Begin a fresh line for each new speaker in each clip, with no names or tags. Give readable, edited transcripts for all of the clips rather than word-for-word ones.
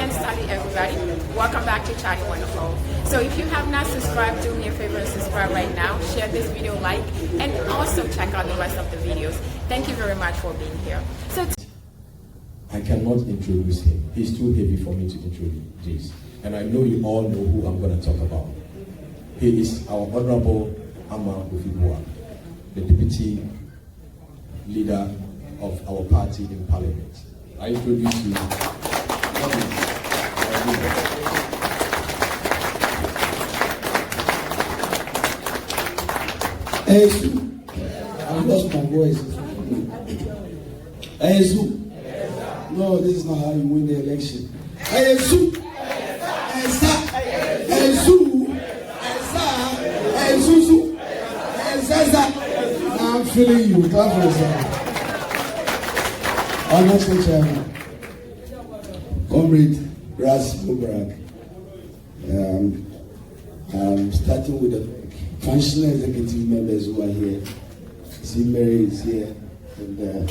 and study, everybody. Welcome back to Chatty Wonderful. So if you have not subscribed, do me a favor and subscribe right now. Share this video, like, and also check out the rest of the videos. Thank you very much for being here. So
I cannot introduce him. He's too heavy for me to introduce. And I know you all know who I'm going to talk about. He is our Honorable Armah Kofi Buah, the Deputy Leader of our party in Parliament. I introduce you.
I lost my voice. No, this is not how you win the election. Now I'm feeling you. Clap for yourself. Our national chairman, Comrade Ras Mubarak. I'm starting with the functional executive members who are here. See, Mary is here, and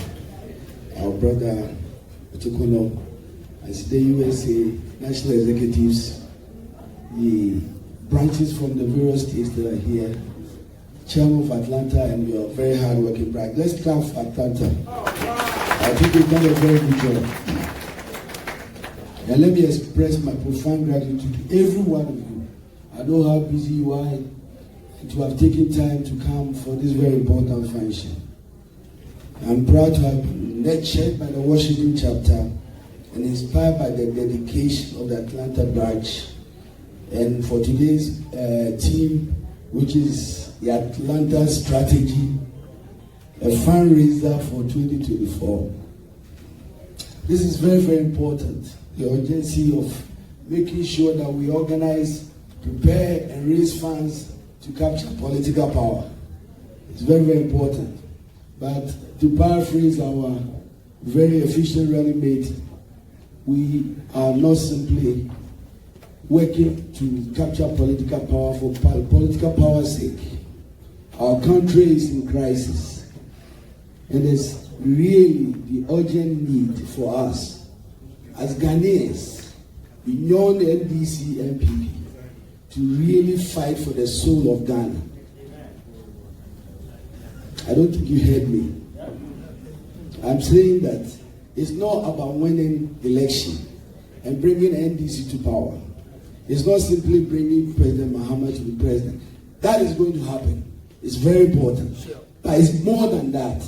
our brother Otukono, as the USA national executives, the branches from the various states that are here, Chairman of Atlanta, and your very hard-working bride. Let's clap for Atlanta. I think you've done a very good job. And let me express my profound gratitude to every one of you. I know how busy you are to have taken time to come for this very important function. I'm proud to have been nurtured by the Washington chapter and inspired by the dedication of the Atlanta branch. And for today's team, which is the Atlanta Strategy, a fundraiser for 2024. This is very, very important. The urgency of making sure that we organize, prepare, and raise funds to capture political power. It's very, very important. But to paraphrase our very efficient running mate, we are not simply working to capture political power for political power's sake. Our country is in crisis, and there's really the urgent need for us as Ghanaians, beyond NDC MPP, to really fight for the soul of Ghana. I don't think you heard me. I'm saying that it's not about winning election and bringing NDC to power. It's not simply bringing President Mahama to be president. That is going to happen. It's very important. But it's more than that.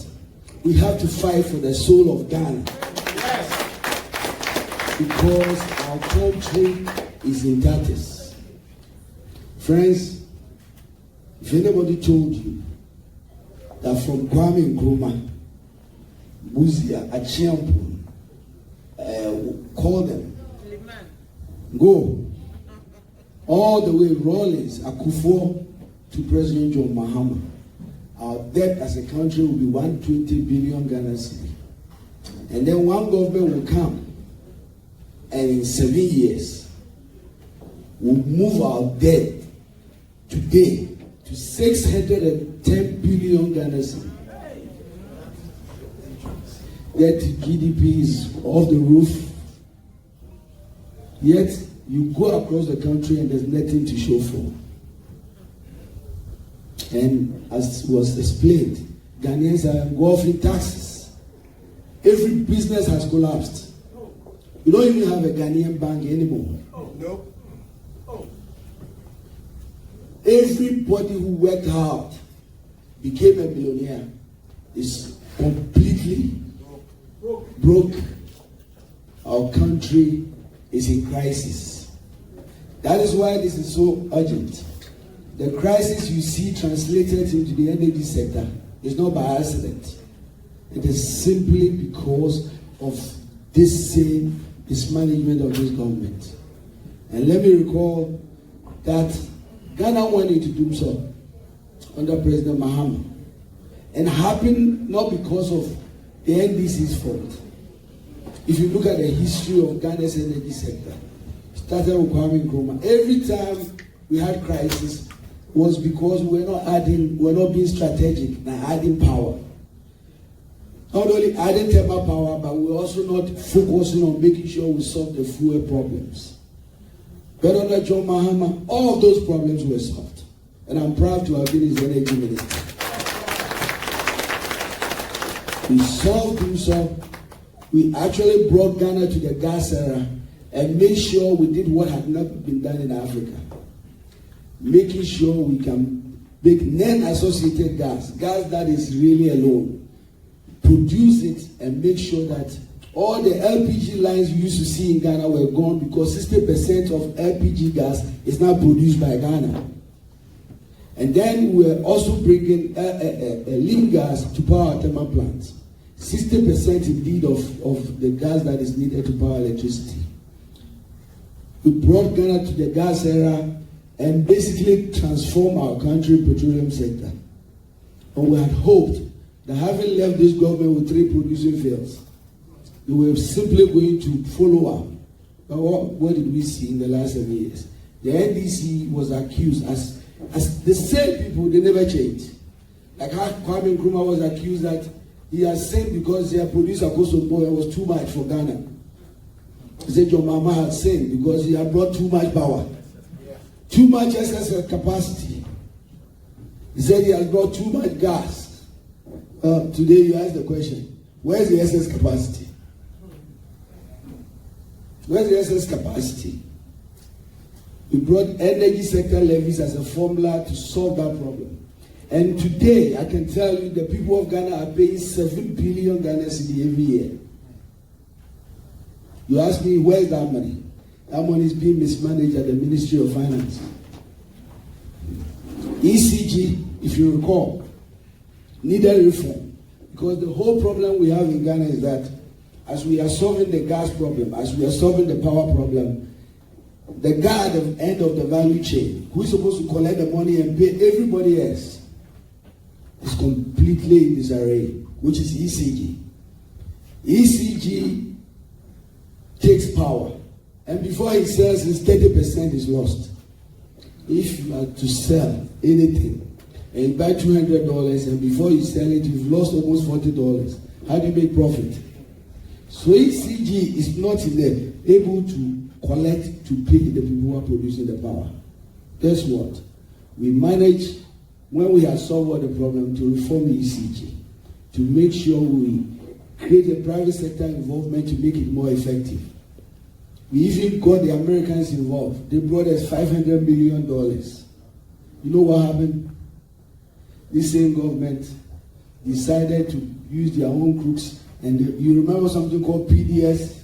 We have to fight for the soul of Ghana. Because our country is in tatters. Friends, if anybody told you that from Kwame Nkrumah, Buzia, Achiampun, call them, go all the way Rawlings, Akufo to President John Mahama, our debt as a country will be 120 billion Ghana cedi. And then one government will come, and in 7 years, we'll move our debt today to 610 billion Ghana cedi. Debt to GDP is off the roof. Yet, you go across the country and there's nothing to show for. And as was explained, Ghanaians are engulfed in taxes. Every business has collapsed. You don't even have a Ghanaian bank anymore. Everybody who worked hard became a millionaire is completely broke. Our country is in crisis. That is why this is so urgent. The crisis you see translated into the energy sector is not by accident. It is simply because of this same mismanagement of this government. And let me recall that Ghana went into doom so under President Mahama. And happened not because of the NDC's fault. If you look at the history of Ghana's energy sector, started with Kwame Nkrumah. Every time we had crisis was because we're not being strategic, not adding power. not only adding thermal power, but we're also not focusing on making sure we solve the fuel problems. But under John Mahama, all of those problems were solved. And I'm proud to have been his energy minister. We solved himself. We actually brought Ghana to the gas era and made sure we did what had never been done in Africa. Making sure we can make non-associated gas that is really alone, produce it and make sure that all the LPG lines you used to see in Ghana were gone because 60% of LPG gas is now produced by Ghana. And then we're also bringing lean gas to power thermal plants. 60% indeed of the gas that is needed to power electricity. We brought Ghana to the gas era and basically transformed our country petroleum sector. And we had hoped that having left this government with 3 producing fields, we were simply going to follow up. But what did we see in the last 7 years? The NDC was accused as the same people, they never changed. Like how Kwame Nkrumah was accused that he has sinned because their producer Kofi was too much for Ghana. He said John Mahama had sinned because he had brought too much power. Too much excess capacity. He said he has brought too much gas. Today you ask the question, where's the excess capacity? Where's the excess capacity? We brought energy sector levies as a formula to solve that problem. And today, I can tell you the people of Ghana are paying 7 billion Ghana cedi every year. You ask me, where's that money? That money is being mismanaged at the Ministry of Finance. ECG, if you recall, needed reform. Because the whole problem we have in Ghana is that as we are solving the gas problem, as we are solving the power problem, the guy at the end of the value chain, who is supposed to collect the money and pay everybody else, is completely in disarray, which is ECG. ECG takes power, and before he sells, his 30% is lost. If you are to sell anything, and you buy $200, and before you sell it, you've lost almost $40. How do you make profit? So ECG is not able to collect to pay the people who are producing the power. Guess what? We manage, when we have solved all the problem, to reform ECG, to make sure we create a private sector involvement to make it more effective. We even got the Americans involved. They brought us $500 million. You know what happened? This same government decided to use their own crooks, and you remember something called PDS?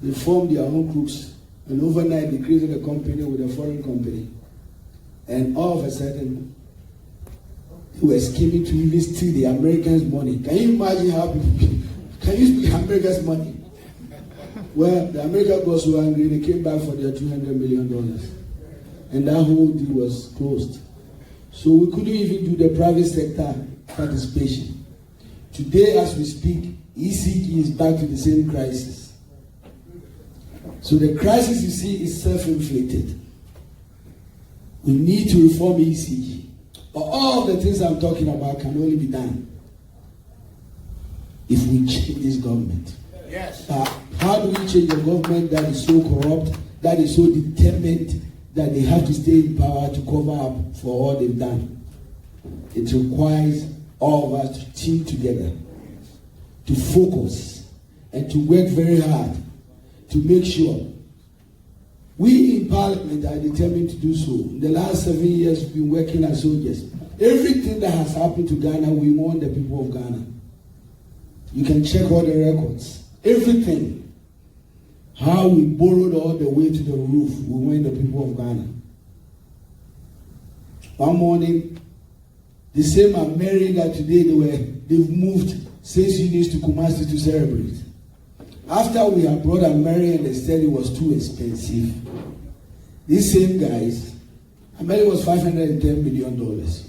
They formed their own crooks, and overnight they created a company with a foreign company. And all of a sudden, they were scheming to even steal the Americans' money. Can you imagine how people, can you speak Americans' money? Well, the Americans got so angry, they came back for their $200 million. And that whole deal was closed. So we couldn't even do the private sector participation. Today, as we speak, ECG is back to the same crisis. So the crisis you see is self-inflicted. We need to reform ECG. But all the things I'm talking about can only be done if we change this government.
Yes.
How do we change a government that is so corrupt, that is so determined that they have to stay in power to cover up for all they've done? It requires all of us to team together, to focus, and to work very hard to make sure. We in Parliament are determined to do so. In the last 7 years, we've been working as soldiers. Everything that has happened to Ghana, we want the people of Ghana. You can check all the records. Everything. How we borrowed all the way to the roof, we want the people of Ghana. One morning, the same America today, they've moved 6 units to Kumasi to celebrate. After we had brought America and they said it was too expensive, these same guys, America was $510 million.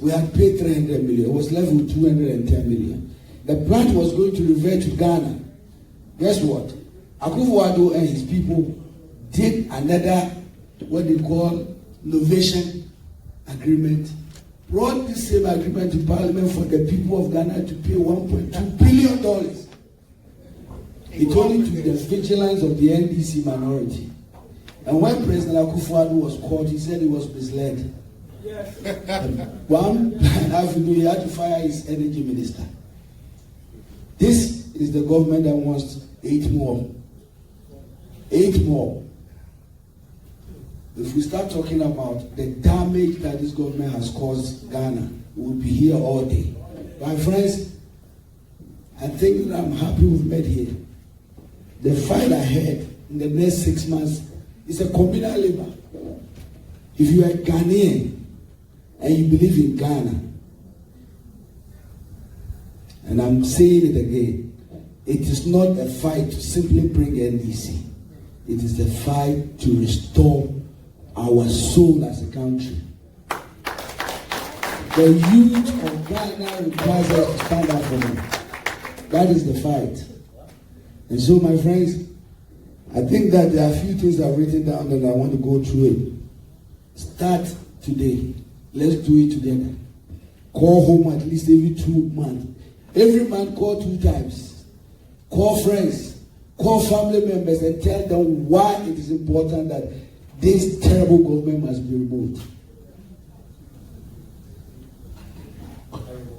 We had paid $300 million. It was left with $210 million. The plant was going to revert to Ghana. Guess what? Akufo-Addo and his people did another, what they call, innovation agreement brought this same agreement to Parliament for the people of Ghana to pay $1.2 billion. It only took the vigilance of the NDC minority. And when President Akufo-Addo was caught, he said he was misled. Yes. 1.5 years, he had to fire his energy minister. This is the government that wants 8 more. 8 more. If we start talking about the damage that this government has caused Ghana, we'll be here all day. My friends, I think that I'm happy we've met here. The fight ahead in the next 6 months is a communal labor. If you are Ghanaian and you believe in Ghana, and I'm saying it again, it is not a fight to simply bring NDC. It is a fight to restore our soul as a country. The youth of Ghana requires us to stand up for them. That is the fight. And so, my friends, I think that there are a few things I've written down and I want to go through it. Start today. Let's do it together. Call home at least every 2 months. Every man call 2 times. Call friends. Call family members and tell them why it is important that this terrible government must be removed.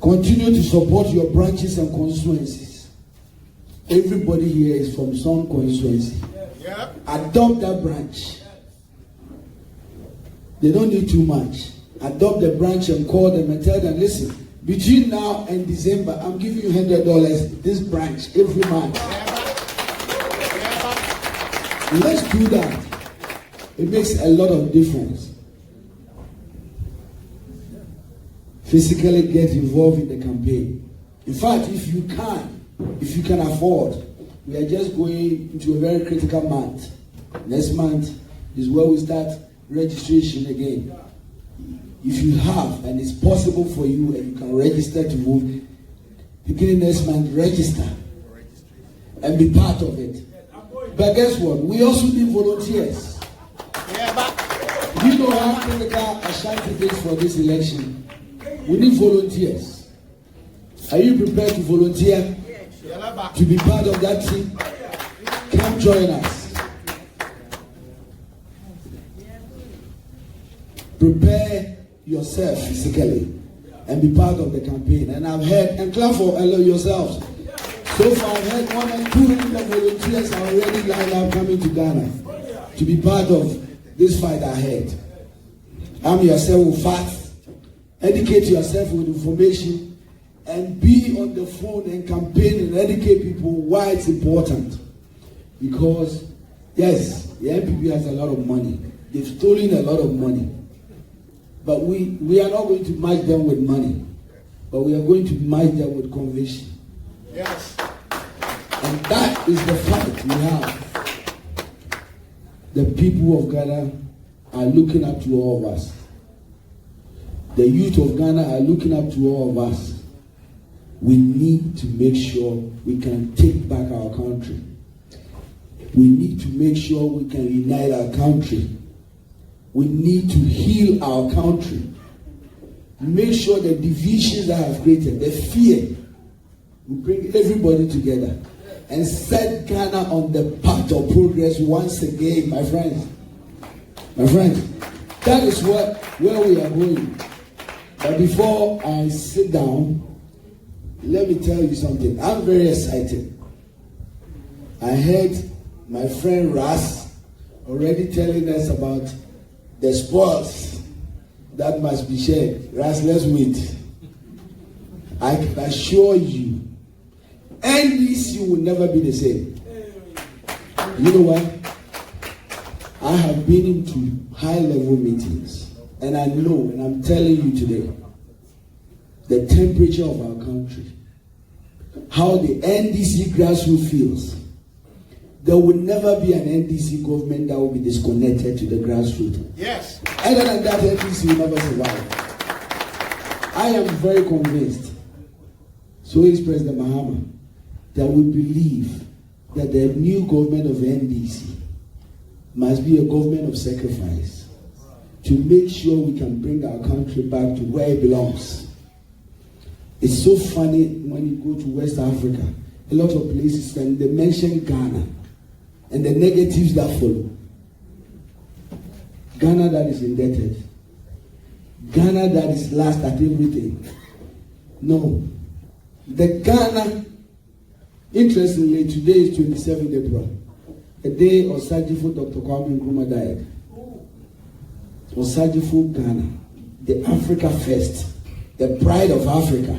Continue to support your branches and constituencies. Everybody here is from some constituency. Adopt that branch. They don't need too much. Adopt the branch and call them and tell them, listen, between now and December, I'm giving you $100 this branch every month. Let's do that. It makes a lot of difference. Physically get involved in the campaign. In fact, if you can afford, we are just going into a very critical month. Next month is where we start registration again. If you have, and it's possible for you, and you can register to vote, beginning next month, register and be part of it. But guess what? We also need volunteers. You know how critical Ashanti is for this election. We need volunteers. Are you prepared to volunteer to be part of that team? Come join us. Prepare yourself physically and be part of the campaign. And I've heard, and clap for yourselves. So far, I've heard 100 volunteers are already lined up coming to Ghana to be part of this fight ahead. Arm yourself with facts, educate yourself with information, and be on the phone and campaign and educate people why it's important. Because, yes, the NPP has a lot of money. They've stolen a lot of money. But we are not going to match them with money, but we are going to match them with conviction. Yes. And that is the fight we have. The people of Ghana are looking up to all of us. The youth of Ghana are looking up to all of us. We need to make sure we can take back our country. We need to make sure we can unite our country. We need to heal our country. Make sure the divisions that have created, the fear, we bring everybody together and set Ghana on the path of progress once again, my friends. My friends, that is where we are going. But before I sit down, let me tell you something. I'm very excited. I heard my friend Ras already telling us about the spoils that must be shared. Ras, let's wait. I can assure you, NDC will never be the same. You know what? I have been into high-level meetings, and I know, and I'm telling you today, the temperature of our country, how the NDC grassroots feels. There will never be an NDC government that will be disconnected to the grassroots. Yes. Other than that, NDC will never survive. I am very convinced, so is President Mahama, that we believe that the new government of NDC must be a government of sacrifice. to make sure we can bring our country back to where it belongs. It's so funny when you go to West Africa, a lot of places, and they mention Ghana and the negatives that follow. Ghana that is indebted. Ghana that is last at everything. No. The Ghana, interestingly, today is 27th April, a day Osajifo Dr. Kwame Nkrumah died. Osajifo Ghana, the Africa first, the pride of Africa.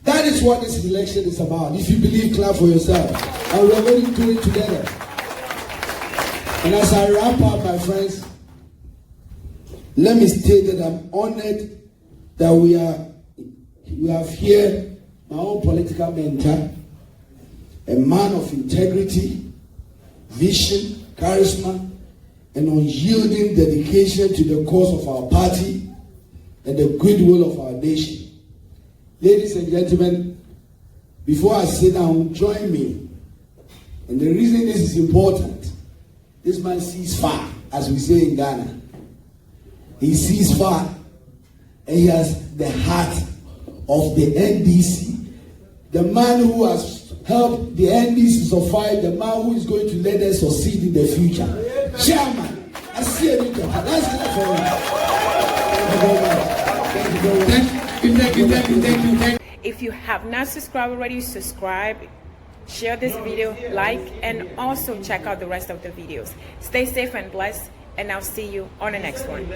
That is what this election is about. If you believe, clap for yourself. And we're going to do it together. And as I wrap up, my friends, let me state that I'm honored that we have here my own political mentor, a man of integrity, vision, charisma, and unyielding dedication to the cause of our party and the goodwill of our nation. Ladies and gentlemen, before I sit down, join me. And the reason this is important, this man sees far, as we say in Ghana. He sees far, and he has the heart of the NDC. The man who has helped the NDC survive, the man who is going to let us succeed in the future. Chairman, I see a little. Let's clap for him. Thank you very much.
If you have not subscribed already, subscribe, share this video, like, and also check out the rest of the videos. Stay safe and blessed, and I'll see you on the next one.